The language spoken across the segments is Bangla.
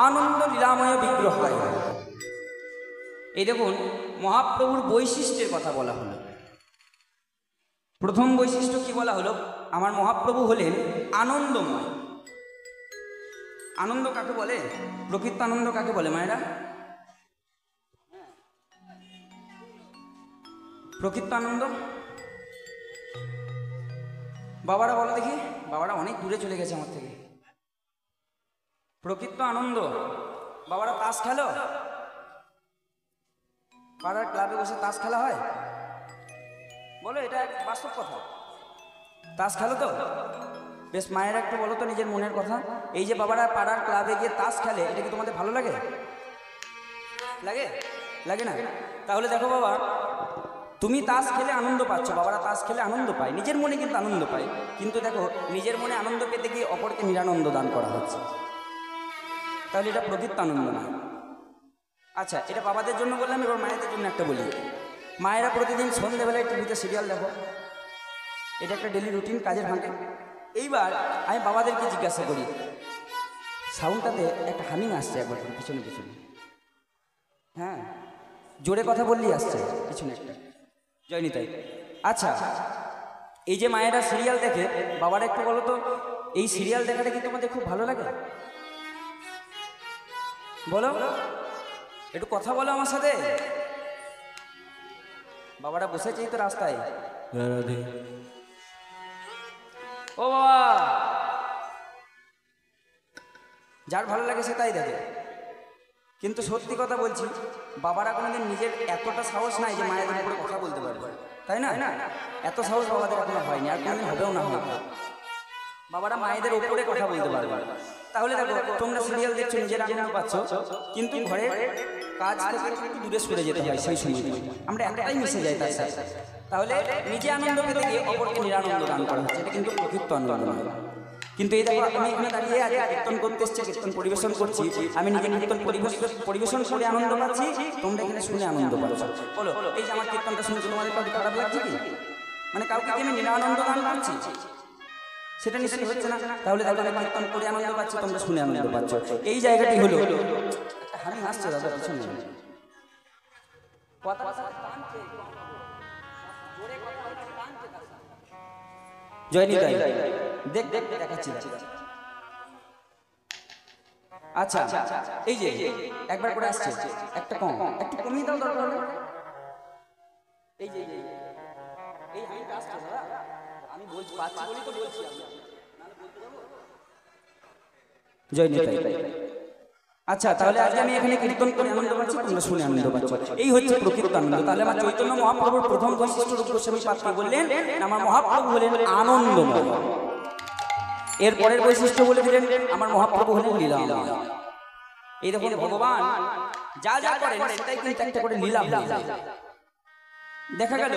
আনন্দ লীলাময় বিগ্রহ। এই দেখুন মহাপ্রভুর বৈশিষ্ট্যের কথা বলা হলো। প্রথম বৈশিষ্ট্য কি বলা হলো? আমার মহাপ্রভু হলেন আনন্দময়। আনন্দ কাকে বলে? প্রকৃত আনন্দ কাকে বলে মায়েরা? প্রকৃত আনন্দ বাবারা বলো দেখি। বাবারা অনেক দূরে চলে গেছে আমার থেকে। প্রকৃত আনন্দ বাবারা তাস খেলো? পাড়ার ক্লাবে বসে তাস খেলা হয়? বলো, এটা বাস্তব কথা। তাস খেলো তো? বেশ, মায়েরা একটু বলো তো নিজের মনের কথা। এই যে বাবারা পাড়ার ক্লাবে গিয়ে তাস খেলে, এটা কি তোমাদের ভালো লাগে? লাগে? লাগে না? তাহলে দেখো বাবা, তুমি তাস খেলে আনন্দ পাচ্ছ, বাবারা তাস খেলে আনন্দ পায়, নিজের মনে কিন্তু আনন্দ পায়। কিন্তু দেখো, নিজের মনে আনন্দ পেতে গিয়ে অপরকে নিরানন্দ দান করা হচ্ছে। তাহলে এটা প্রকৃত আনন্দ না। আচ্ছা, এটা বাবাদের জন্য বললাম, এবার মায়েদের জন্য একটা বলি। মায়েরা প্রতিদিন সন্ধ্যেবেলায় টিভিতে সিরিয়াল দেখো, এটা একটা ডেলি রুটিন, কাজের ফাঁকে। এইবার আমি বাবাদেরকে জিজ্ঞাসা করি, সাউন্ডটাতে একটা হামিং আসছে একবার পিছনে পিছনে। হ্যাঁ, জোরে কথা বললেই আসছে পিছনে একটা। জয়নিতাই। আচ্ছা, এই যে মায়েরা সিরিয়াল দেখে, বাবারা একটু বলো তো, এই সিরিয়াল দেখাটা কি তোমাদের খুব ভালো লাগে? বলো, একটু কথা বলো আমার সাথে। বাবারা বসেছেই তো রাস্তায়। ও বাবা, যার ভালো লাগে সে তাই দেখে। কিন্তু সত্যি কথা বলছি, বাবারা কোনোদিন নিজের এতটা সাহস নাই যে মায়েদের উপরে কথা বলতে পারবে, তাই না? এত সাহস বাবাদের এখনো হয়নি, আর কোনোদিন হবেও না। হয় বাবারা মায়েদের উপরে কথা বলতে পারবে। তাহলে দেখো, তোমরা সিরিয়াল দেখছো, নিজের আনন্দ পাচ্ছ, কিন্তু ঘরে কাজ থেকে একটু দূরে সরে যেতে হয়। সেই সময় আমরা এতটাই মিশে যাই তার সাথে। তাহলে নিজে আনন্দ পেতে গিয়ে অপরকে নিরানন্দ দান করা হচ্ছে, এটা কিন্তু প্রকৃত আনন্দ নয়। কিন্তু এই দেখো, আমি এখানে দাঁড়িয়ে আজ কীর্তন করতে এসেছি, কীর্তন পরিবেশন করছি, আমি নিজে কীর্তন পরিবেশন করে আনন্দ পাচ্ছি, তোমরা এখানে শুনে আনন্দ পাচ্ছ। বলো, এই যে আমার কীর্তনটা শুনে তোমাদের কাউকে খারাপ লাগছে কি? মানে কাউকে কি আমি নিরানন্দ দান করছি? সেটা নিশ্চয়ই হচ্ছে না। তাহলে আমি কীর্তন করে আনন্দ পাচ্ছি, তোমরা শুনে আনন্দ পাচ্ছ। এই জায়গাটি হলো হামি হাসছে দাদা পিছনে। জয়নিতাই, দেখ দেখ দেখাচ্ছি। আচ্ছা, এই যে একবার করে আসছে, একটা কম, একটু কমিয়ে দাও দরকার হলে। এই যে এই হামিটা আসছে দাদা, আমি বলছি পাচ্ছি বলি তো বলছি। জয়নিতাই। আচ্ছা, তাহলে আজকে আমি এখানে কীর্তন করে আনন্দ পাচ্ছি, তোমরা শুনে আনন্দ পাচ্ছ। এই হচ্ছে প্রকৃত আনন্দ। তাহলে আমার চৈতন্য মহাপ্রভুর প্রথম বৈশিষ্ট্য রূপ গোস্বামী পাত্রী বললেন, আমার মহাপ্রভু হলেন আনন্দময়। এর পরের বৈশিষ্ট্য বলে দিলেন, আমার মহাপ্রভু হলেন লীলাময়। এই দেখুন, ভগবান যা যা করেন সেটাই কিন্তু একটা করে লীলা হয়ে যায়। দেখা গেল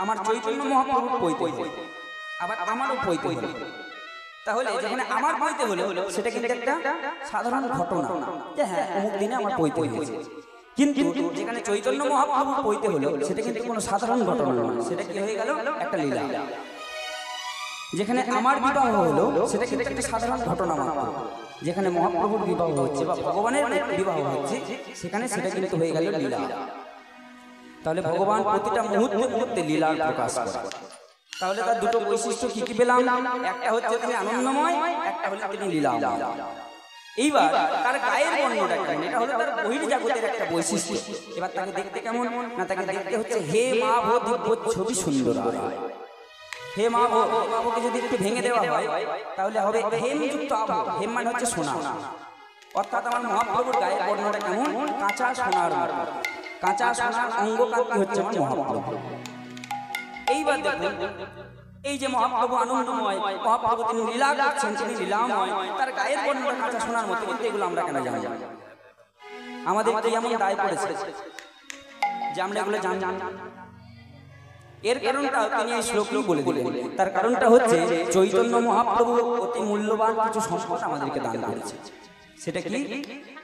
আমার চৈতন্য মহাপ্রভুর পৈতে হলো, আবার আমারও পৈতে হলো। তাহলে যেখানে আমার পৈতে হলো সেটা কিন্তু একটা সাধারণ ঘটনা, যে হ্যাঁ অমুক দিনে আমার পৈতে হয়েছে। কিন্তু যেখানে চৈতন্য মহাপ্রভুর পৈতে হলো সেটা কিন্তু কোনো সাধারণ ঘটনা নয়, সেটা কি হয়ে গেল? একটা লীলা। যেখানে আমার বিবাহ হলো সেটা কিন্তু একটা সাধারণ ঘটনা মাত্র, যেখানে মহাপ্রভুর বিবাহ হচ্ছে বা ভগবানের বিবাহ হচ্ছে সেখানে সেটা কিন্তু হয়ে গেল লীলা। তাহলে ভগবান প্রতিটা মুহূর্তে মুহূর্তে লীলার প্রকাশ করে। তাহলে তার দুটো বৈশিষ্ট্য কি কি পেলাম? একটা হচ্ছে তিনি আনন্দময়, একটা হলো তিনি লীলাময়। এইবার তার গায়ের বর্ণটা কেমন, এটা হলো তার বহির্জাগতের একটা বৈশিষ্ট্য। এবার তাকে দেখতে কেমন না, তাকে দেখতে হচ্ছে হে মা ভো দিব্য ছবি সুন্দর। হে মা ভো, মা ভোকে যদি একটু ভেঙে দেওয়া হয় তাহলে হবে হেমযুক্ত আভ। হেম মানে হচ্ছে সোনা, অর্থাৎ আমার মহাপ্রভুর গায়ের বর্ণটা কেমন? কাঁচা সোনার মতো। কাঁচা সোনার অঙ্গকান্তি হচ্ছে আমার মহাপ্রভু। এইবার দেখুন, এই যে মহাপ্রভু আনন্দময়, মহাপ্রভু তিনি লীলা করছেন, তিনি লীলাময়, তার গায়ের বর্ণটা কাঁচা সোনার মতো। কিন্তু এগুলো আমরা কেন জানি? আমাদের কি এমন দায় পড়েছে যে আমরা এগুলো জানি? এর কারণটা তিনি এই শ্লোকটি বলে দিলেন। তার কারণটা হচ্ছে চৈতন্য মহাপ্রভু অতি মূল্যবান কিছু সম্পদ আমাদেরকে দান করেছে। সেটা কি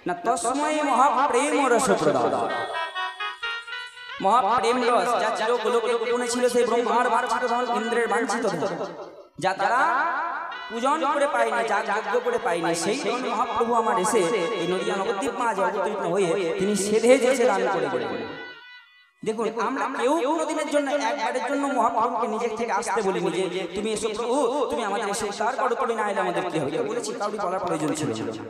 না, তস্মৈ মহাপ্রেম রস প্রদান। মহাপ্রেম রস যা চির গোলকে গোপনে ছিল, সেই ব্রহ্মার বাঞ্ছিত ধন, ইন্দ্রের বাঞ্ছিত ধন, যা তারা পূজন করে পাইনি, যজ্ঞ করে পাইনি, সেই মহাপ্রভু আমার এসে এই নদিয়া নবদ্বীপ মাঝে অবতীর্ণ হয়ে তিনি সেধে যেছে দান করে গেলেন। দেখুন, আমরা কেউ কোনোদিনের জন্য একবারের জন্য মহাপ্রভুকে নিজের থেকে আসতে বলিনি যে তুমি এসো প্রভু, তুমি আমাদের এসে উদ্ধার করো, তুমি না এলে আমাদের কি হবে, বলেছি, কাউরি বলার প্রয়োজন ছিল না।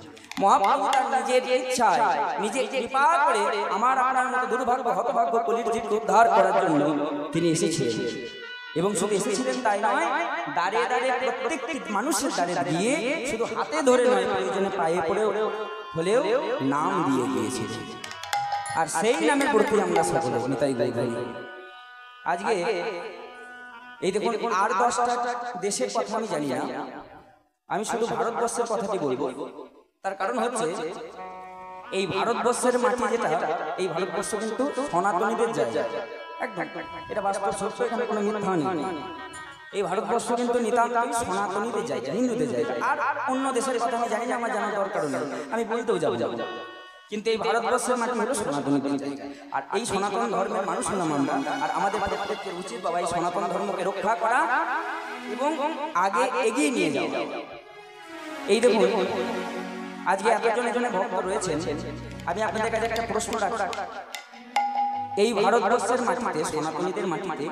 মহাপ্রভু তার নিজের ইচ্ছায় নিজে কৃপা করে আমার আপনার মতো দুর্ভাগ্য হতভাগ্য কলির জীবকে উদ্ধার করার জন্য তিনি এসেছিলেন। এবং শুধু এসেছিলেন তাই নয়, দাঁড়িয়ে দাঁড়িয়ে প্রত্যেকটি মানুষের দাঁড়িয়ে দিয়ে শুধু হাতে ধরে নয়, প্রয়োজনে পায়ে পড়ে হলেও নাম দিয়ে গিয়েছিলেন। আর সেই নামের প্রতি আমরা সকলে নিতাই গাই গাই। আজকে এই দেখুন, আর 10টা দেশের কথা আমি জানি না, আমি শুধু ভারতবর্ষের কথাটি বলবো। তার কারণ হচ্ছে এই ভারতবর্ষের মাটি যেটা, এই ভারতবর্ষ কিন্তু সনাতনীদের জায়গা, একদম এটা বাস্তব সত্য, এখানে কোনো মিথ্যা নেই। এই ভারতবর্ষ কিন্তু নিতান্তই সনাতনীদের জায়গা, হিন্দুদের জায়গা। আর অন্য দেশের কথা আমি জানি না, আমার জানার দরকার নেই, আমি বলতেও যাবো। কিন্তু এই ভারতবর্ষের মাটি হলো সনাতনীদের জায়গা। আর এই সনাতন ধর্মের মানুষ হলাম আমরা, আর আমাদের প্রত্যেকের উচিত বাবা এই সনাতন ধর্মকে রক্ষা করা এবং আগে এগিয়ে নিয়ে যাওয়া। এই দেখুন, আজকে এতজন এখানে ভক্ত রয়েছেন, আমি আপনাদের কাছে একটা প্রশ্ন রাখি। এই ভারতবর্ষের মাটিতে, সনাতনীদের মাটিতে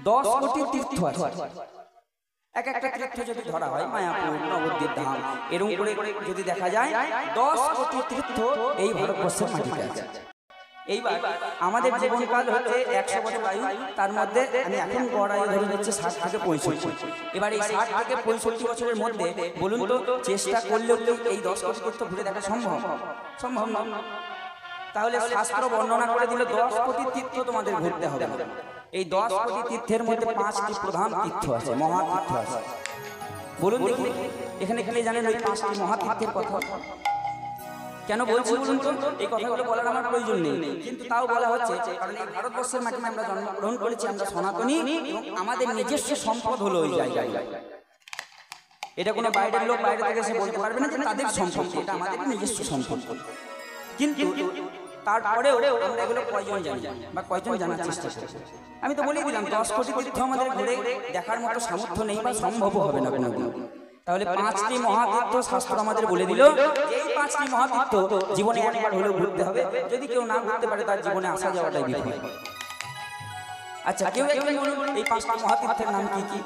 10 কোটি তীর্থ আছে। এক একটা তীর্থ যদি ধরা হয়, মায়াপুর, নবদ্বীপ ধাম, এরকম করে যদি দেখা যায় 10 কোটি তীর্থ এই ভারতবর্ষের মাটিতে আছে। এইবার আমাদের জীবনকাল হচ্ছে 100 বছর আয়ু, তার মধ্যে আমি এখন গড় আয়ু ধরে নিচ্ছি 60 থেকে 65। এবার এই 60 থেকে 65 বছরের মধ্যে বলুন তো, চেষ্টা করলেও এই 10 কোটি তীর্থ ঘুরে দেখা সম্ভব? সম্ভব না। তাহলে শাস্ত্র বর্ণনা করে দিল 10 কোটি তীর্থ তোমাদের ঘুরতে হবে। এই 10 কোটি তীর্থের মধ্যে 5টি প্রধান তীর্থ আছে, মহাতীর্থ আছে। বলুন দেখি, এখানে খালি জানেন ওই 5টি মহাতীর্থের কথা? কেন বলছি বলুন তো? এই কথাগুলো বলার আমার প্রয়োজন নেই, কিন্তু তাও বলা হচ্ছে কারণ এই ভারতবর্ষের মাটিতে আমরা জন্মগ্রহণ করেছি, আমরা সনাতনী, এবং আমাদের নিজস্ব সম্পদ হলো ওই জায়গায়। এটা কোনো বাইরের লোক বাইরে থেকে এসে বলতে পারবে না যে তাদের সম্পদ, এটা আমাদের নিজস্ব সম্পদ। কিন্তু তারপরেও আমরা এগুলো কয়জন জানি বা কয়জন জানার চেষ্টা করছি? আমি তো বলেই দিলাম 10 কোটি তীর্থ আমাদের ঘুরে দেখার মতো সামর্থ্য নেই বা সম্ভব হবে না কোনোদিন। তাহলে 5টি মহাতীর্থ শাস্ত্র আমাদের বলে দিল, এই 5টি মহাতীর্থ জীবনে একবার হলেও ঘুরতে হবে। যদি কেউ না ঘুরতে পারে, তার জীবনে আসা যাওয়াটাই বিফল। আচ্ছা, কেউ একজন বলুন এই 5টি মহাতীর্থের নাম কি কি?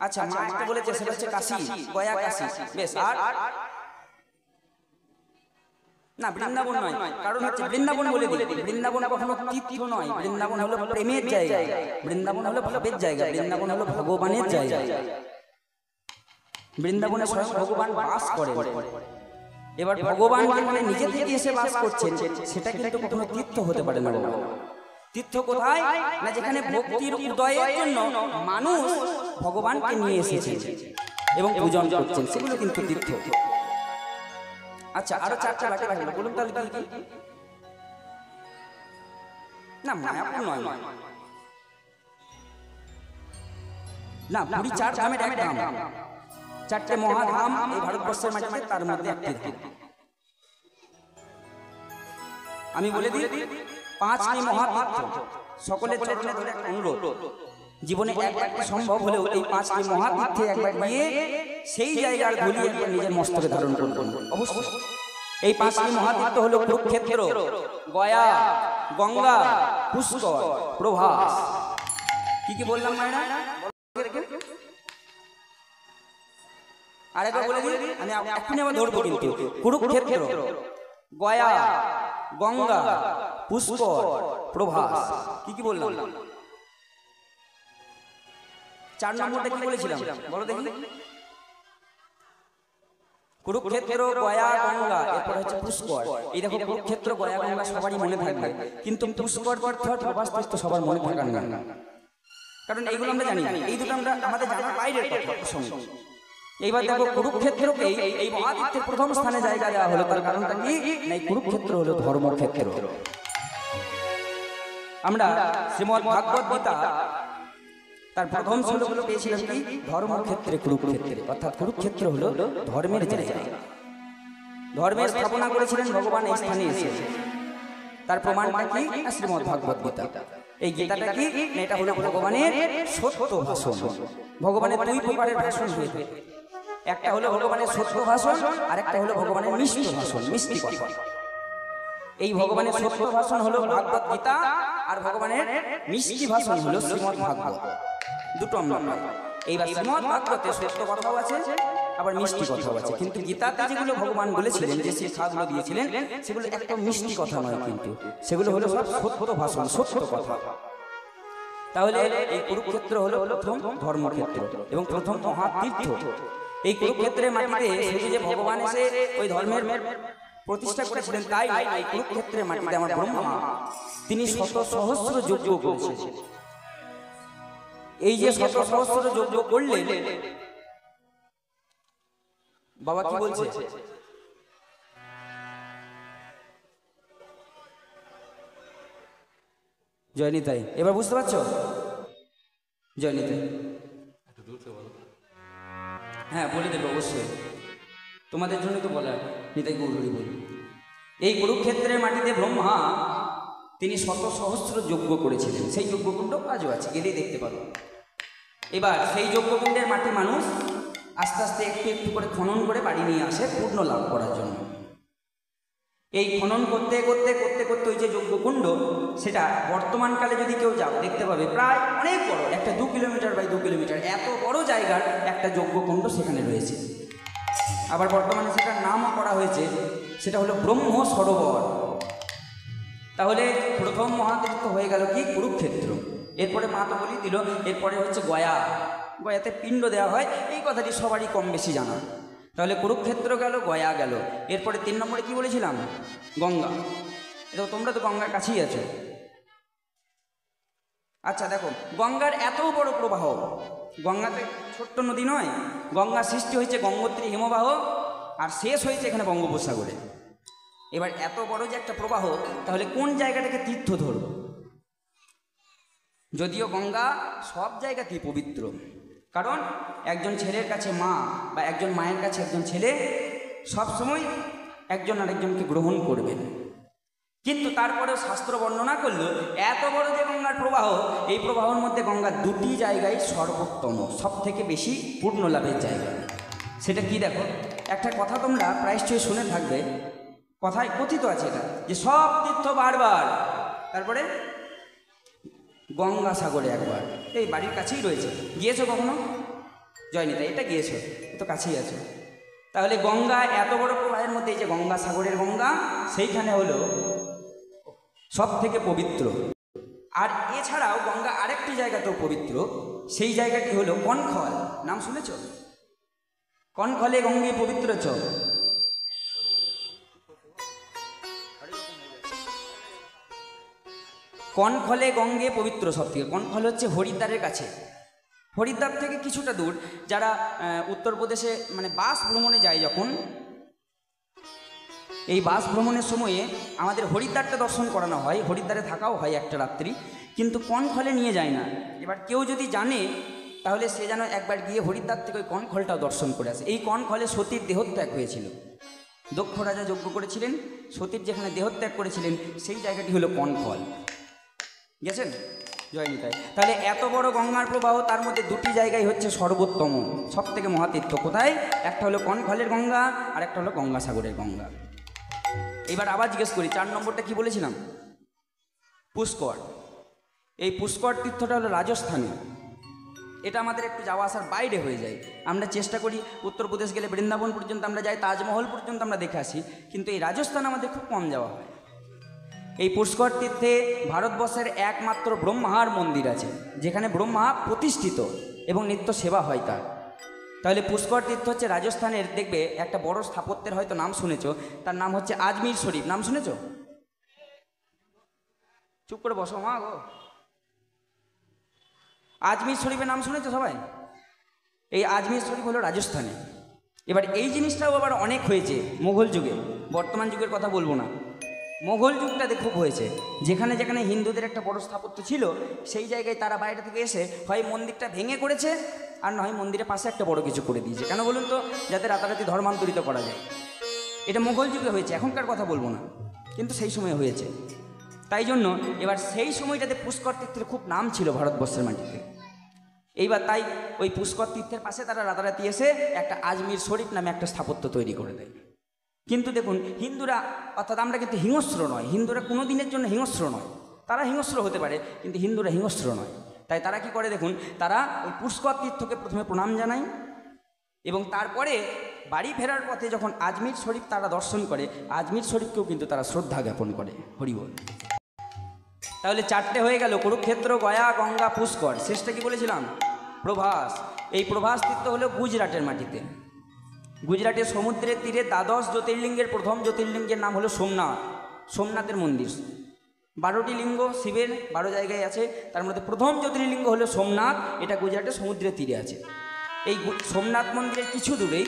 আচ্ছা, মা একটা বলেছে, সেটা হচ্ছে কাশী, গয়া কাশী। বেশ, আর না, বৃন্দাবন নয়। কারণ হচ্ছে বৃন্দাবন বলে দিই, বৃন্দাবন কখনো তীর্থ নয়, বৃন্দাবন হলো প্রেমের জায়গা, বৃন্দাবন হলো ভাবের জায়গা, বৃন্দাবন হলো ভগবানের জায়গা। বৃন্দাবনে স্বয়ং ভগবান বাস করেন। এবার ভগবান যেখানে নিজে থেকে এসে বাস করছেন, সেটা কিন্তু কখনো তীর্থ হতে পারে না। তীর্থ কোথায়? না, যেখানে ভক্তির উদয়ের জন্য মানুষ ভগবানকে নিয়ে এসেছে এবং পূজন করছেন, সেগুলো কিন্তু তীর্থ। আচ্ছা, আরো 4টা বাকি থাকলো, বলুন তাহলে কি? না, মায়াপুর নয়, না, পুরী 4 ধামের এক ধাম। 4টে মহাধাম এই ভারতবর্ষের মাটিতে, তার মধ্যে একটি ধাম। আমি বলে দিই, 5টি মহাতীর্থ সকলের চরণে ধরে একটা অনুরোধ, জীবনে একবার সম্ভব হলেও এই 5টি মহাতীর্থে একবার গিয়ে সেই জায়গার ধুলি একবার নিজের মস্তকে ধারণ করবেন অবশ্যই। এই 5টি মহাতীর্থ হলো কুরুক্ষেত্র, গয়া, গঙ্গা, পুষ্কর, প্রভাস। কি কি বললাম মায়েরা? আরেকবার বলে দিই, আমি এখনই আবার ধরবো কিন্তু। কুরুক্ষেত্র, গয়া, গঙ্গা, পুষ্কর, প্রভাস। কি কি বললাম? 4 নম্বরটা কি বলেছিলাম বলো দেখি? কুরুক্ষেত্র, গয়া, গঙ্গা, এরপর হচ্ছে পুষ্কর। এই দেখো, কুরুক্ষেত্র, গয়া, গঙ্গা সবারই মনে থাকবে, কিন্তু পুষ্কর, প্রভাস তো সবার মনে থাকার না, কারণ এইগুলো আমরা জানি না। এই দুটো আমরা আমাদের জানার বাইরের কথা। এইবার দেখো, কুরুক্ষেত্রকে এই মহাতীর্থের প্রথম স্থানে জায়গা দেওয়া হলো, তার কারণটা কি? না, কুরুক্ষেত্র হলো ধর্মক্ষেত্র। আমরা শ্রীমদ্ ভাগবত গীতা তার প্রথম শ্লোকগুলো পেয়েছিলাম কি? ধর্মক্ষেত্রে, কুরুক্ষেত্রে, অর্থাৎ কুরুক্ষেত্র হলো ধর্মের জায়গা। ধর্মের স্থাপনা করেছিলেন ভগবান এই স্থানে এসে। তার প্রমাণটা কি? শ্রীমদ্ ভাগবত গীতা। এই গীতাটা কি? এটা হলো ভগবানের সত্য ভাষণ। ভগবানের দুই প্রকারের ভাষণ হয়ে থাকে, একটা হলো ভগবানের সত্য ভাষণ, আর একটা হলো ভগবানের মিষ্টি ভাষণ, মিষ্টি কথা। এই ভগবানের সত্য ভাষণ হলো ভাগবত গীতা, আর ভগবানের মিষ্টি ভাষণ হলো শ্রীমদ্ ভাগবত। দুটো আমরা পাই। এইবার শ্রীমদ্ ভাগবতে সত্য কথাও আছে, আবার মিষ্টি কথাও আছে। কিন্তু গীতাতে যেগুলো ভগবান বলেছিলেন, যে শিক্ষাগুলো দিয়েছিলেন, সেগুলো একদম মিষ্টি কথা নয়, কিন্তু সেগুলো হলো সব সত্য ভাষণ, সত্য কথা। তাহলে এই কুরুক্ষেত্র হলো প্রথম ধর্মক্ষেত্র এবং প্রথম মহাতীর্থ। এই কুরুক্ষেত্রের মাটিতে শুধু যে ভগবান এসে ওই ধর্মের প্রতিষ্ঠা করেছিলেন তাই নয়, এই কুরুক্ষেত্রের মাটিতে আমার ব্রহ্মা তিনি শত সহস্র যজ্ঞ করেছেন। এই যে শত সহস্র যজ্ঞ করলেন, বাবা কি বলছে? জয় নিতাই। এবার বুঝতে পারছো? জয় নিতাই। হ্যাঁ, বলে দেবো অবশ্যই, তোমাদের জন্য তো বলার। নিতাই গৌরী বলি, এই কুরুক্ষেত্রের মাটিতে ব্রহ্মা তিনি শত সহস্র যজ্ঞ করেছিলেন। সেই যজ্ঞকুণ্ড আজও আছে, গেলেই দেখতে পারো। এবার সেই যজ্ঞকুণ্ডের মাটি মানুষ আস্তে আস্তে একটু একটু করে খনন করে বাড়ি নিয়ে আসে পূর্ণ লাভ করার জন্য। এই খনন করতে করতে করতে করতে ওই যে যজ্ঞকুণ্ড, সেটা বর্তমানকালে যদি কেউ যাও দেখতে পাবে প্রায় অনেক বড়, একটা 2 কিলোমিটার বাই 2 কিলোমিটার এত বড় জায়গার একটা যজ্ঞকুণ্ড সেখানে রয়েছে। আবার বর্তমানে সেটার নামও করা হয়েছে, সেটা হলো ব্রহ্ম সরোবর। তাহলে প্রথম মহাতীর্থ হয়ে গেল কি? কুরুক্ষেত্র। এরপরে মা তো বলি দিল, এরপরে হচ্ছে গয়া। গয়াতে পিণ্ড দেওয়া হয়, এই কথাটি সবারই কম বেশি জানা। তাহলে কুরুক্ষেত্র গেল, গয়া গেল। এরপরে 3 নম্বরে কি বলেছিলাম? গঙ্গা। এটা তোমরা তো গঙ্গার কাছেই আছো। আচ্ছা দেখো, গঙ্গার এত বড় প্রবাহ, গঙ্গাতে ছোট্ট নদী নয়। গঙ্গার সৃষ্টি হয়েছে গঙ্গোত্রী হিমবাহ, আর শেষ হয়েছে এখানে বঙ্গোপসাগরে। এবার এত বড় যে একটা প্রবাহ, তাহলে কোন জায়গাটাকে তীর্থ ধরব? যদিও গঙ্গা সব জায়গাতেই পবিত্র, কারণ একজন ছেলের কাছে মা বা একজন মায়ের কাছে একজন ছেলে সবসময় একজন আরেকজনকে গ্রহণ করবেন। কিন্তু তারপরেও শাস্ত্র বর্ণনা করল, এত বড় যে গঙ্গার প্রবাহ, এই প্রবাহের মধ্যে গঙ্গার 2টি জায়গায় সর্বোত্তম, সব থেকে বেশি পূর্ণ লাভের জায়গা। সেটা কি? দেখো, একটা কথা তোমরা প্রায়শই শুনে থাকবে, কথায় কথিত আছে এটা, যে সব তীর্থ বারবার, তারপরে গঙ্গাসাগরে একবার। এই বাড়ির কাছেই রয়েছে, গিয়েছো কখনো? জয়নিতা, এটা গিয়েছো, তো কাছেই আছো। তাহলে গঙ্গা এত বড় প্রবাহের মধ্যে এই যে গঙ্গাসাগরের গঙ্গা, সেইখানে হলো সব থেকে পবিত্র। আর এছাড়াও গঙ্গা আরেকটি জায়গাতেও পবিত্র, সেই জায়গাটি হলো কনখল। নাম শুনেছ? কনখলে গঙ্গে পবিত্র চ। কনখলে গঙ্গে পবিত্র সব থেকে। কনখল হচ্ছে হরিদ্বারের কাছে। হরিদ্বার থেকে কিছুটা দূর। যারা উত্তরপ্রদেশে মানে বাস ভ্রমণে যায়, যখন এই বাস ভ্রমণের সময়ে আমাদের হরিদ্বারটা দর্শন করানো হয়, হরিদ্বারে থাকাও হয় একটা রাত্রি, কিন্তু কনখলে নিয়ে যায় না। এবার কেউ যদি জানে, তাহলে সে যেন একবার গিয়ে হরিদ্বার থেকে ওই কনখলটাও দর্শন করে আসে। এই কনখলে সতীর দেহত্যাগ হয়েছিল। দক্ষ রাজা যজ্ঞ করেছিলেন, সতীর যেখানে দেহত্যাগ করেছিলেন সেই জায়গাটি হলো কনখল। গেছেন? জয় নিতাই। তাহলে এত বড় গঙ্গার প্রবাহ, তার মধ্যে 2টি জায়গায় হচ্ছে সর্বোত্তম, সব থেকে মহাতীর্থ। কোথায়? একটা হলো কনখলের গঙ্গা, আর একটা হলো গঙ্গাসাগরের গঙ্গা। এবার আবার জিজ্ঞেস করি, 4 নম্বরটা কি বলেছিলাম? পুষ্কর। এই পুষ্কর তীর্থটা হলো রাজস্থানে। এটা আমাদের একটু যাওয়া আসার বাইরে হয়ে যায়। আমরা চেষ্টা করি উত্তরপ্রদেশ গেলে বৃন্দাবন পর্যন্ত আমরা যাই, তাজমহল পর্যন্ত আমরা দেখে আসি, কিন্তু এই রাজস্থান আমাদের খুব কম যাওয়া হয়। এই পুষ্কর তীর্থে ভারতবর্ষের একমাত্র ব্রহ্মার মন্দির আছে, যেখানে ব্রহ্মা প্রতিষ্ঠিত এবং নিত্য সেবা হয় তার। তাহলে পুষ্কর তীর্থ হচ্ছে রাজস্থানের, দেখবে একটা বড় স্থাপত্যের হয়তো নাম শুনেছো, তার নাম হচ্ছে আজমির শরীফ। নাম শুনেছো? চুপ করে বসো মা গো। আজমির শরীফের নাম শুনেছো সবাই? এই আজমির শরীফ হলো রাজস্থানে। এবার এই জিনিসটাও আবার অনেক হয়েছে মুঘল যুগে, বর্তমান যুগের কথা বলবো না। মোগল যুগটাতে খুব হয়েছে, যেখানে যেখানে হিন্দুদের একটা বড় স্থাপত্য ছিল, সেই জায়গায় তারা বাইরে থেকে এসে হয় মন্দিরটা ভেঙে করেছে, আর নয় মন্দিরের পাশে একটা বড় কিছু করে দিয়েছে। কেন বলুন তো? যাতে রাতারাতি ধর্মান্তরিত করা যায়। এটা মোগল যুগে হয়েছে, এখনকার কথা বলবো না, কিন্তু সেই সময় হয়েছে। তাই জন্য এবার সেই সময়টাতে পুষ্কর তীর্থের খুব নাম ছিল ভারতবর্ষের মাটিতে। এইবার তাই ওই পুষ্কর তীর্থের পাশে তারা রাতারাতি এসে একটা আজমির শরীফ নামে একটা স্থাপত্য তৈরি করে দেয়। কিন্তু দেখুন হিন্দুরা, অর্থাৎ আমরা কিন্তু হিংস্র নয়, হিন্দুরা কোনো দিনের জন্য হিংস্র নয়। তারা হিংস্র হতে পারে কিন্তু হিন্দুরা হিংস্র নয়। তাই তারা কি করে দেখুন, তারা ওই পুষ্কর তীর্থকে প্রথমে প্রণাম জানায় এবং তারপরে বাড়ি ফেরার পথে যখন আজমির শরীফ তারা দর্শন করে, আজমির শরীফকেও কিন্তু তারা শ্রদ্ধা জ্ঞাপন করে। হরিবল। তাহলে চারটে হয়ে গেল, কুরুক্ষেত্র, গয়া, গঙ্গা, পুষ্কর। শেষটা কি বলেছিলাম? প্রভাস। এই প্রভাস তীর্থ হলো গুজরাটের মাটিতে। গুজরাটের সমুদ্রের তীরে দ্বাদশ জ্যোতির্লিঙ্গের প্রথম জ্যোতির্লিঙ্গের নাম হলো সোমনাথ। সোমনাথের মন্দির, 12টি লিঙ্গ শিবের 12 জায়গায় আছে, তার মধ্যে প্রথম জ্যোতির্লিঙ্গ হলো সোমনাথ। এটা গুজরাটের সমুদ্রের তীরে আছে। এই সোমনাথ মন্দিরের কিছু দূরেই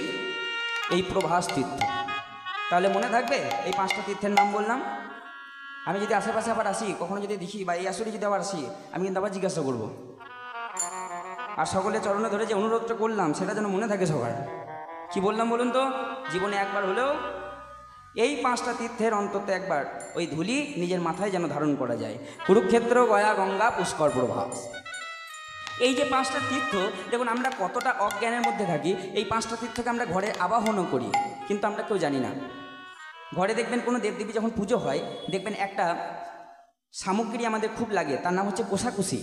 এই প্রভাস তীর্থ। তাহলে মনে থাকবে এই 5টা তীর্থের নাম বললাম। আমি যদি আশেপাশে আবার আসি, কখনো যদি দেখি বা এই আসলে যদি আবার আসি, আমি কিন্তু আবার জিজ্ঞাসা করবো। আর সকলে চরণে ধরে যে অনুরোধটা করলাম সেটা যেন মনে থাকে সবার। কি বললাম বলুন তো? জীবনে একবার হলেও এই 5টা তীর্থের অন্তত একবার ওই ধুলি নিজের মাথায় যেন ধারণ করা যায়। কুরুক্ষেত্র, গয়া, গঙ্গা, পুষ্কর, প্রভাস। এই যে 5টা তীর্থ, দেখুন আমরা কতটা অজ্ঞানের মধ্যে থাকি। এই 5টা তীর্থকে আমরা ঘরে আবাহনও করি কিন্তু আমরা কেউ জানি না। ঘরে দেখবেন কোনো দেবদেবী যখন পুজো হয়, দেখবেন একটা সামগ্রী আমাদের খুব লাগে, তার নাম হচ্ছে কোষাকুষি।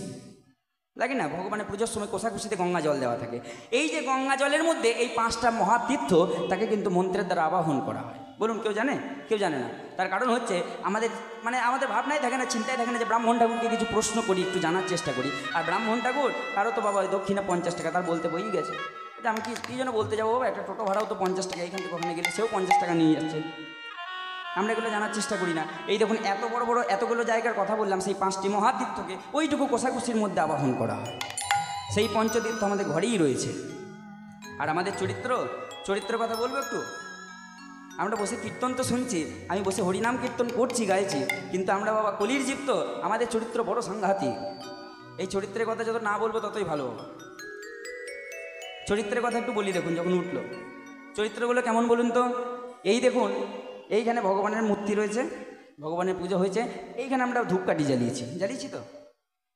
লাগে না? ভগবানের পুজোর সময় কোষাকুষিতে গঙ্গা জল দেওয়া থাকে। এই যে গঙ্গা জলের মধ্যে এই 5টা মহাতীর্থ, তাকে কিন্তু মন্ত্রের দ্বারা আবাহন করা হয়। বলুন, কেউ জানে? কেউ জানে না। তার কারণ হচ্ছে আমাদের ভাবনাই থাকে না, চিন্তায় থাকে না যে ব্রাহ্মণ ঠাকুরকে কিছু প্রশ্ন করি, একটু জানার চেষ্টা করি। আর ব্রাহ্মণ ঠাকুর কারো তো বাবা দক্ষিণা 50 টাকা, তার বলতে বই গেছে। এটা আমি কি জন্য বলতে যাবো বাবা? একটা টোটো ভাড়াও তো 50 টাকা, এখান থেকে ওখানে গেলে সেও 50 টাকা নিয়ে যাচ্ছে। আমরা এগুলো জানার চেষ্টা করি না। এই দেখুন এত বড় বড় এতগুলো জায়গার কথা বললাম, সেই 5টি মহাতীর্থকে ওইটুকু কোষাকুষির মধ্যে আবাহন করা হয়। সেই পঞ্চতীর্থ আমাদের ঘরেই রয়েছে। আর আমাদের চরিত্রের কথা বলবো একটু। আমরা বসে কীর্তন তো শুনছি, আমি বসে হরিনাম কীর্তন করছি, গাইছি, কিন্তু আমরা বাবা কলির জীব তো, আমাদের চরিত্র বড় সাংঘাতিক। এই চরিত্রের কথা যত না বলবো ততই ভালো। চরিত্রের কথা একটু বলি। দেখুন যখন উঠলো চরিত্রগুলো কেমন বলুন তো? এই দেখুন এইখানে ভগবানের মূর্তি রয়েছে, ভগবানের পুজো হয়েছে, এইখানে আমরা ধূপকাঠি জ্বালিয়েছি তো।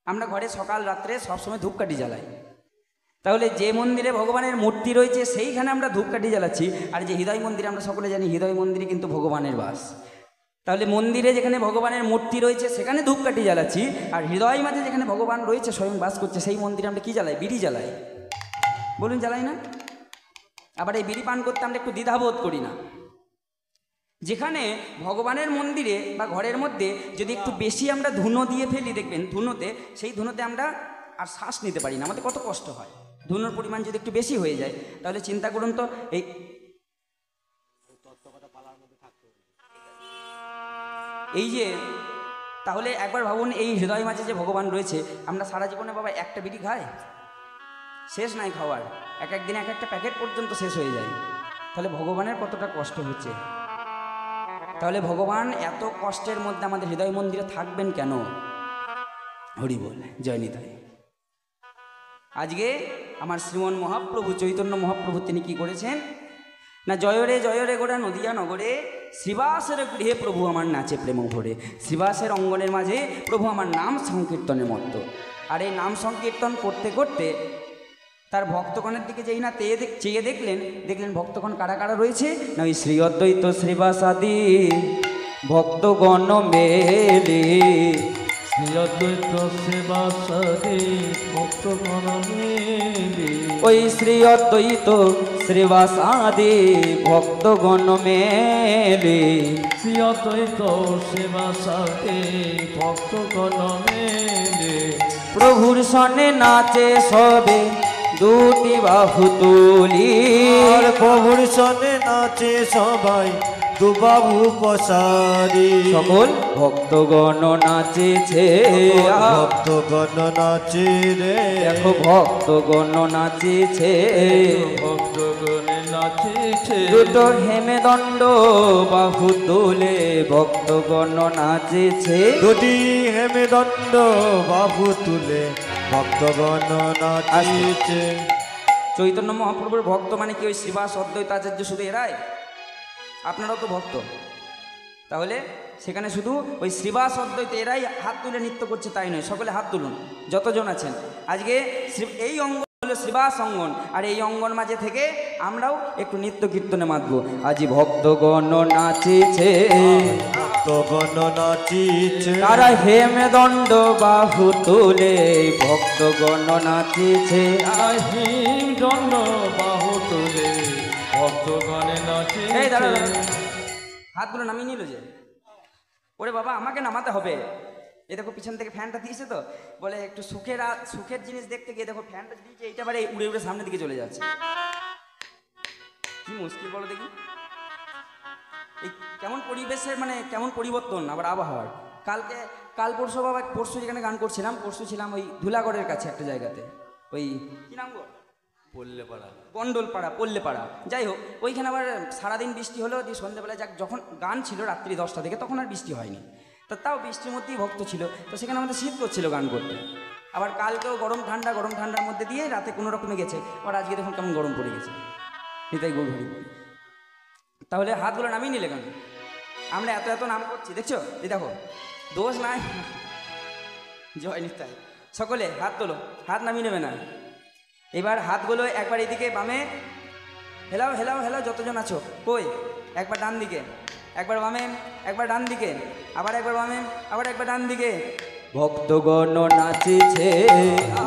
আমরা ঘরে সকাল রাত্রে সবসময় ধূপকাঠি জ্বালাই। তাহলে যে মন্দিরে ভগবানের মূর্তি রয়েছে সেইখানে আমরা ধূপকাঠি জ্বালাচ্ছি। আর যে হৃদয় মন্দিরে, আমরা সকলে জানি হৃদয় মন্দিরে কিন্তু ভগবানের বাস। তাহলে মন্দিরে যেখানে ভগবানের মূর্তি রয়েছে সেখানে ধূপকাঠি জ্বালাচ্ছি, আর হৃদয় মাঝে যেখানে ভগবান রয়েছে স্বয়ং বাস করছে সেই মন্দিরে আমরা কি জ্বালাই? বিড়ি জ্বালাই। বলুন, জ্বালাই না? আবার এই বিড়ি পান করতে আমরা একটু দ্বিধাবোধ করি না। যেখানে ভগবানের মন্দিরে বা ঘরের মধ্যে যদি একটু বেশি আমরা ধুনো দিয়ে ফেলি, দেখবেন ধুনোতে, সেই ধুনোতে আমরা আর শ্বাস নিতে পারি না, আমাদের কত কষ্ট হয়। ধুনোর পরিমাণ যদি একটু বেশি হয়ে যায়, তাহলে চিন্তা করুন তো এই যে, তাহলে একবার ভাবুন এই হৃদয় মাঝে যে ভগবান রয়েছে, আমরা সারা জীবনে বাবা একটা বিড়ি খাই, শেষ নাই খাওয়ার, এক দিনে একটা প্যাকেট পর্যন্ত শেষ হয়ে যায়। তাহলে ভগবানের কতটা কষ্ট হচ্ছে। তাহলে ভগবান এত কষ্টের মধ্যে আমাদের হৃদয় মন্দিরে থাকবেন কেন? হরি বল, জয় নিতাই। আজকে আমার শ্রীমন মহাপ্রভু চৈতন্য মহাপ্রভু তিনি কি করেছেন না, জয় রে গোড়া নদিয়া নগরে, শ্রীবাসের গৃহে প্রভু আমার নাচে প্রেম ভরে। শ্রীবাসের অঙ্গনের মাঝে প্রভু আমার নাম সংকীর্তনের মতো। আর এই নাম সংকীর্তন করতে করতে তার ভক্তগণের দিকে যেই না চেয়ে দেখলেন ভক্তগণ কারা কারা রয়েছে না, ওই শ্রী অদ্বৈত শ্রীবাসাদি ভক্তগণ মেলে। শ্রী অদ্বৈত শ্রীবাসাদি ভক্তগণ মেলে, ওই শ্রী অদ্বৈত শ্রীবাসাদি ভক্তগণ মেলে। শ্রী অদ্বৈত শ্রীবাসাদি ভক্তগণ মেলে। প্রভুর সনে নাচে সবে দুটি বাহু তুলি, আর প্রভুর সনে নাচে সবাই দুবাহু পসারি। সকল ভক্তগণ নাচেছে, ভক্তগণ নাচে রে, দেখো ভক্তগণ নাচেছে, ভক্তগণ নাচেছে। দুটো হেমেদণ্ড বাহু তুলে ভক্তগণ নাচেছে, দুটি হেমেদণ্ড বাহু তুলে ভক্তগণ নাচেছে। চৈতন্য মহাপ্রভুর ভক্ত মানে কি ওই শ্রীবাস অদ্বৈত আচার্য শুধু এরাই? আপনারাও তো ভক্ত, তাহলে সেখানে শুধু ওই শ্রীবাস অদ্বৈত এরাই হাত তুলে নৃত্য করছে তাই নয়, সকলে হাত তুলুন যতজন আছেন। আজকে এই অঙ্গন হলো শ্রীবাস অঙ্গন, আর এই অঙ্গন মাঝে থেকে আমরাও একটু নৃত্য কীর্তনে মাতবো। আজি ভক্তগণ নাচিছে, ভক্তগণ নাচিছে, তারা হেমদণ্ড বাহু তুলে, ভক্তগণ নাচিছে, আহিম দণ্ড বাহু তুলে ভক্তগণে এই দাঁড়া নাচিছে। হাতগুলো নামিয়ে নিল যে, ওরে বাবা আমাকে নামাতে হবে। এই দেখো পিছন থেকে ফ্যানটা দিয়েছে তো, বলে একটু সুখের জিনিস দেখতে গিয়ে দেখো ফ্যানটা দিয়েছে, এইটা বারে উড়ে উড়ে সামনের দিকে চলে যাচ্ছে। কি মুশকিল বলো দেখি, এই কেমন পরিবেশের মানে কেমন পরিবর্তন আবার আবহাওয়ার। কাল পরশু যেখানে গান করছিলাম, পরশু ছিলাম ওই ধুলাগড়ের কাছে একটা জায়গাতে, ওই কি নাম গো, পল্লেপাড়া, গন্ডলপাড়া, পল্লেপাড়া, যাই হোক ওইখানে আবার সারাদিন বৃষ্টি হলো, দিয়ে সন্ধ্যেবেলা যখন গান ছিল রাত্রি 10টা থেকে, তখন আর বৃষ্টি হয়নি। তো তাও বৃষ্টির মধ্যেই ভক্ত ছিল, তো সেখানে আমাদের শীত করছিল গান করতে। আবার কালকেও গরম ঠান্ডার মধ্যে দিয়ে রাতে কোনো রকমে গেছে, আবার আজকে দেখুন কেমন গরম পড়ে গেছে। নিতাই গৌর হরি বল। তাহলে হাতগুলো নামিয়ে নিলে কেন? আমরা এত নাম করছি দেখছো, এই দেখো দোষ নাই। জয় নিতাই। সকলে হাত তোলো, হাত নামিয়ে নেবে না। এবার হাতগুলো একবার এদিকে বামে হেলাও যতজন আছো, কই একবার ডান দিকে, একবার বামে, একবার ডান দিকে, আবার একবার বামে, আবার একবার ডান দিকে। ভক্তগণ নাচিছে,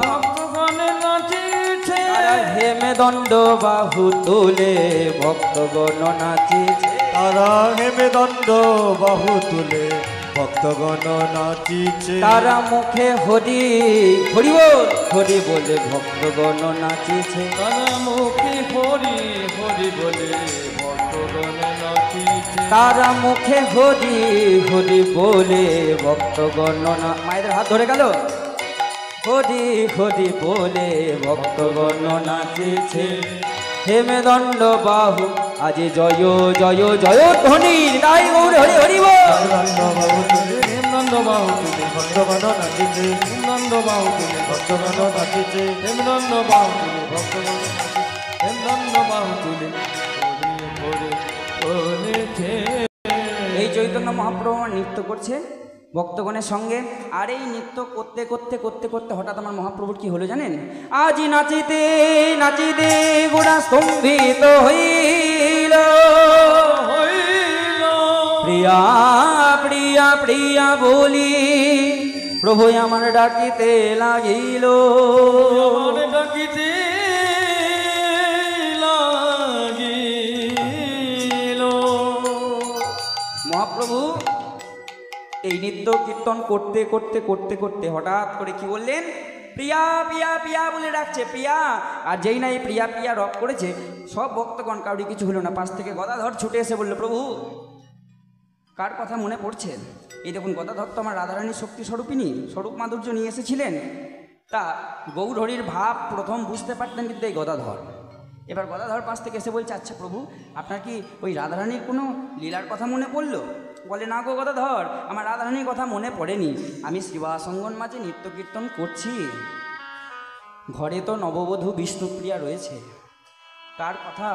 ভক্তগণে নাচিছে, তারা হেমদণ্ড বাহু তুলে, ভক্তগণ নাচিছে, তারা হেমদণ্ড বাহু তুলে, ভক্তগণ নাচিছে, তারা মুখে হরি বলে, ভক্তগণ নাচিছে, তারা মুখে হরি হরি বলে ভক্তগণে নাচিছে। তারা মুখে হরি বলে, ভক্তগণ মায়েদের হাত ধরে গেল, হরি বলে ভক্তগণ নাচিছে। হেমদণ্ড বাহু আজি জয় ধ্বনি, তাই গৌর হরি হরি বল। হেমদণ্ড বাহু তুলে, হেমদণ্ড বাহু তুলে ভক্তগণ নাচিছে, হেমদণ্ড বাহু তুলে ভক্তগণ নাচিছে, হেমদণ্ড বাহু তুলে ভক্তগণ নাচিছে, হেমদণ্ড বাহু তুলে হরি হরি বলেছে। এই চৈতন্য মহাপ্রভু আমার নৃত্য করছে ভক্তগণের সঙ্গে, আর এই নৃত্য করতে হঠাৎ আমার মহাপ্রভুর কি হলো জানেন? আজি নাচিতে গোড়া স্তম্ভিত হইল, প্রিয়া বলি প্রভু আমার ডাকিতে লাগিল, ডাকিতে লাগিল। মহাপ্রভু এই নৃত্য কীর্তন করতে হঠাৎ করে কি বললেন? প্রিয়া বলে ডাকছে, প্রিয়া। আর যেই না এই প্রিয়া রব করেছে, সব ভক্তগণ কাউরি কিছু হলো না, পাশ থেকে গদাধর ছুটে এসে বলল, প্রভু কার কথা মনে পড়ছে? এই দেখুন গদাধর তো আমার রাধারানীর শক্তি স্বরূপিনী, স্বরূপ মাধুর্য নিয়ে এসেছিলেন। তা গৌর হরির ভাব প্রথম বুঝতে পারতেন কিন্তু এই গদাধর। এবার গদাধর পাশ থেকে এসে বলছে, আচ্ছা প্রভু আপনার কি ওই রাধারানীর কোনো লীলার কথা মনে পড়লো? বলে, না গো গদাধর, আমার রাধারানীর কথা মনে পড়েনি, আমি শ্রীবাসঙ্গন মাঝে নিত্য কীর্তন করছি, ঘরে তো নববধূ বিষ্ণুপ্রিয়া রয়েছে, তার কথা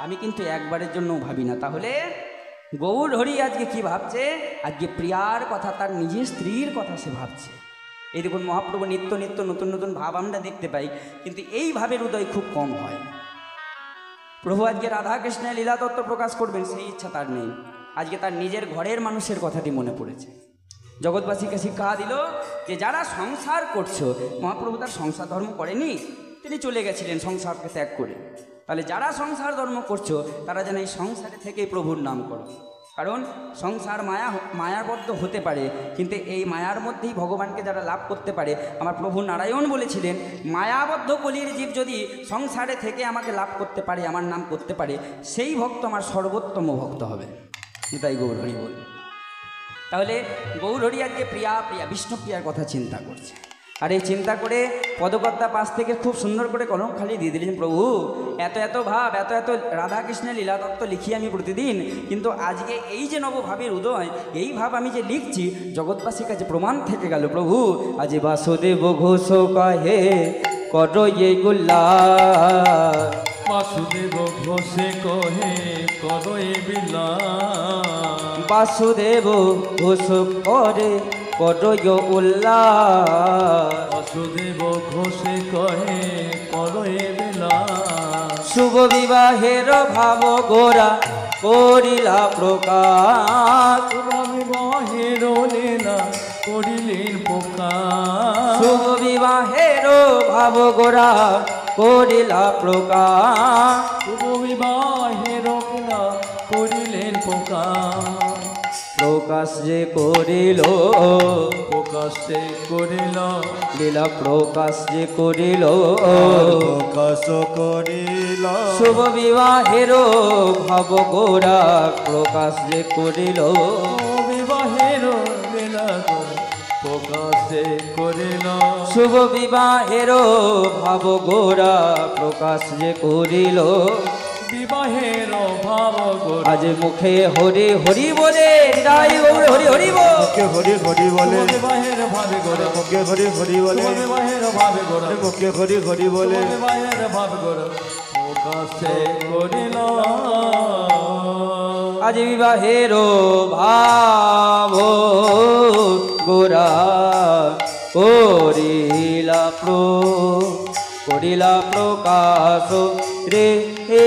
আমি কিন্তু একবারের জন্য ভাবি না। তাহলে গৌর হরি আজকে কি ভাবছে? আজকে প্রিয়ার কথা, তার নিজের স্ত্রীর কথা সে ভাবছে। এই দেখুন মহাপ্রভু নিত্য নতুন ভাব আমরা দেখতে পাই, কিন্তু এই ভাবের উদয় খুব কম হয়। প্রভু আজকে রাধাকৃষ্ণের লীলা তত্ত্ব প্রকাশ করবেন সেই ইচ্ছা তার নেই, আজকে তার নিজের ঘরের মানুষের কথাটি মনে পড়েছে। জগৎবাসীকে শিক্ষা দিল যে যারা সংসার করছো, মহাপ্রভু তার সংসার ধর্ম করেনি, তিনি চলে গেছিলেন সংসারকে ত্যাগ করে। তাহলে যারা সংসার ধর্ম করছো তারা যেন এই সংসারে থেকেই প্রভুর নাম করো, কারণ সংসার মায়াবদ্ধ হতে পারে, কিন্তু এই মায়ার মধ্যেই ভগবানকে যারা লাভ করতে পারে, আমার প্রভু নারায়ণ বলেছিলেন, মায়াবদ্ধ কলির জীব যদি সংসারে থেকে আমাকে লাভ করতে পারে, আমার নাম করতে পারে, সেই ভক্ত আমার সর্বোত্তম ভক্ত হবে। তাই গৌর হরি বল। তাহলে গৌর হরি আজকে প্রিয়া বিষ্ণুপ্রিয়ার কথা চিন্তা করছে, আর এই চিন্তা করে পদকর্তা পাশ থেকে খুব সুন্দর করে কলম খালি দিয়ে দিলেন, প্রভু এত ভাব, এত রাধাকৃষ্ণের লীলাতত্ত্ব লিখি আমি প্রতিদিন, কিন্তু আজকে এই যে নবভাবের উদয়, এই ভাব আমি যে লিখছি জগৎবাসীর কাছে প্রমাণ থেকে গেল। প্রভু আজ বাসুদেব ঘোষ কহে কর এইগুলা, বাসুদেব ঘোষে কহে কর এ বিলাস, বাসুদেব ঘোষ করে করয় উল্লাস বাসুদেব ঘোষে কহে করয়ে বেলা শুভ বিবাহের ভাব গোরা করিলা প্রকাশ বিবাহের লীলা করিলেন প্রকাশ শুভ বিবাহের ভাব গোরা করিলা প্রকাশ শুভ বিবাহের লীলা করিলেন প্রকাশ প্রকাশ যে করিল প্রকাশে করিল লীলা প্রকাশ যে করিল প্রকাশ করিল শুভ বিবাহের ভাব গোরা প্রকাশ যে করিল বিবাহের লীলা প্রকাশে করিল শুভ বিবাহের ভাব গোরা প্রকাশ যে করিল বিবাহের ভাব গোরা আজ মুখে হরি হরি বলে হৃদয় গৌর হরি হরি বল মুখে হরি হরি বলে বিবাহের ভাবে গোরা মুখে হরি হরি বলে বিবাহের ভাবে গোরা মুখে হরি হরি বলে বিবাহের ভাবে গোরা প্রকাশে করিল আজ বিবাহের ভাব গোরা করিলা প্রকাশ রে হে